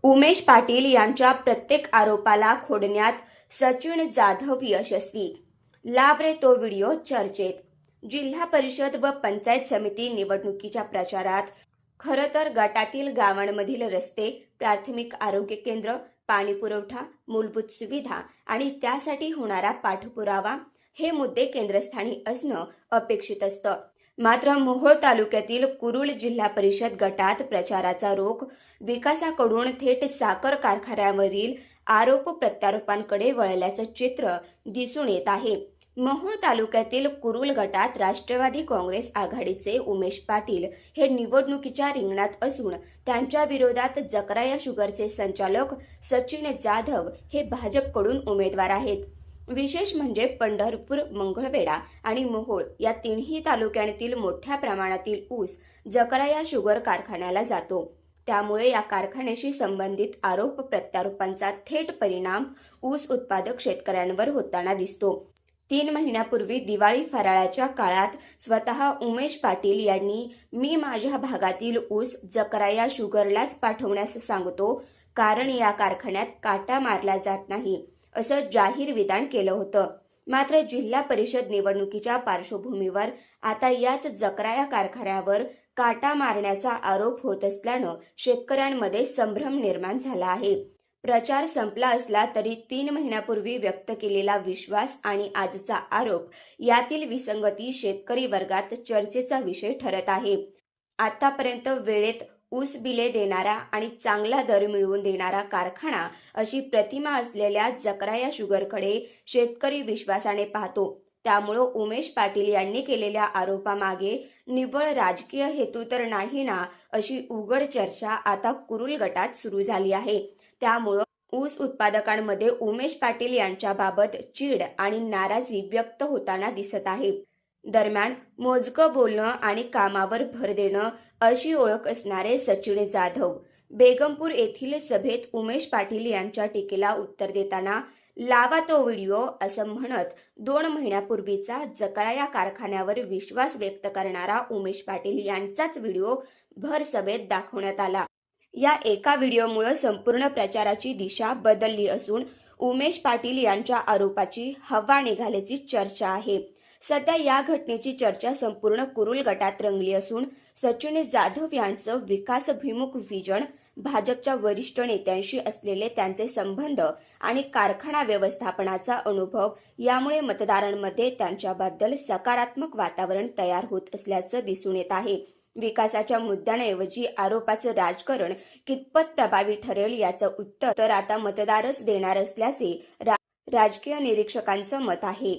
उमेश पाटील यांच्या प्रत्येक आरोपाला खोडण्यात सचिन जाधव यशस्वी. लाव रे तो व्हिडिओ चर्चेत. जिल्हा परिषद व पंचायत समिती निवडणुकीच्या प्रचारात खरं तर गटातील गावांमधील रस्ते, प्राथमिक आरोग्य केंद्र, पाणी पुरवठा, मूलभूत सुविधा आणि त्यासाठी होणारा पाठपुरावा हे मुद्दे केंद्रस्थानी असणं अपेक्षित असतं. मात्र मोहोळ तालुक्यातील कुरुल जिल्हा परिषद गटात प्रचाराचा रोख विकासाकडून थेट साखर कारखान्यावरील आरोप प्रत्यारोपांकडे वळल्याचं चित्र दिसून येत आहे. मोहोळ तालुक्यातील कुरुल गटात राष्ट्रवादी काँग्रेस आघाडीचे उमेश पाटील हे निवडणुकीच्या रिंगणात असून त्यांच्या विरोधात जकराया शुगरचे संचालक सचिन जाधव हे भाजपकडून उमेदवार आहेत. विशेष म्हणजे पंढरपूर, मंगळवेढा आणि मोहोळ या तिन्ही तालुक्यातील मोठ्या प्रमाणातील ऊस जकराया शुगर कारखान्याला जातो. त्यामुळे या कारखान्याशी संबंधित आरोप प्रत्यारोपांचा थेट परिणाम ऊस उत्पादक शेतकऱ्यांवर होताना दिसतो. 3 महिन्यापूर्वी दिवाळी फराळाच्या काळात स्वतः उमेश पाटील यांनी मी माझ्या भागातील ऊस जकराया शुगरलाच पाठवण्यास सांगतो, कारण या कारखान्यात काटा मारला जात नाही असं जाहीर विधान केलं होतं. मात्र जिल्हा परिषद निवडणुकीच्या पार्श्वभूमीवर आता याच जकराया कारखान्यावर काटा मारण्याचा आरोप होत असल्यानं शेतकऱ्यांमध्ये संभ्रम निर्माण झाला आहे. प्रचार संपला असला तरी 3 महिन्यापूर्वी व्यक्त केलेला विश्वास आणि आजचा आरोप यातील विसंगती शेतकरी वर्गात चर्चेचा विषय ठरत आहे. आतापर्यंत वेळेत ऊस बिले देणारा आणि चांगला दर मिळवून देणारा कारखाना अशी प्रतिमा असलेल्या जकराया शुगरकडे शेतकरी विश्वासाने पाहतो. त्यामुळं उमेश पाटील यांनी केलेल्या आरोपामागे निव्वळ राजकीय हेतू तर नाही ना, अशी उघड चर्चा आता कुरुल गटात सुरू झाली आहे. त्यामुळं ऊस उत्पादकांमध्ये उमेश पाटील यांच्याबाबत चीड आणि नाराजी व्यक्त होताना दिसत आहे. दरम्यान मोजकं बोलणं आणि कामावर भर देणं अशी ओळख असणारे सचिन जाधव बेगमपूर येथील सभेत उमेश पाटील यांच्या टीकेला उत्तर देताना लावा तो व्हिडिओ असं म्हणत 2 महिन्यापूर्वीचा जकराया कारखान्यावर विश्वास व्यक्त करणारा उमेश पाटील यांचाच व्हिडिओ भर सभेत दाखवण्यात आला. या एका व्हिडिओमुळे संपूर्ण प्रचाराची दिशा बदलली असून उमेश पाटील यांच्या आरोपाची हवा निघाल्याची चर्चा आहे. सध्या या घटनेची चर्चा संपूर्ण कुरुल गटात रंगली असून सचिन जाधव यांचं विकासभिमुख विजन, भाजपच्या वरिष्ठ नेत्यांशी असलेले त्यांचे संबंध आणि कारखाना व्यवस्थापनाचा अनुभव यामुळे मतदारांमध्ये त्यांच्याबद्दल सकारात्मक वातावरण तयार होत असल्याचं दिसून येत आहे. विकासाच्या मुद्द्यांऐवजी आरोपाचं राजकारण कितपत प्रभावी ठरेल याचं उत्तर तर आता मतदारच देणार असल्याचे राजकीय निरीक्षकांचं मत आहे.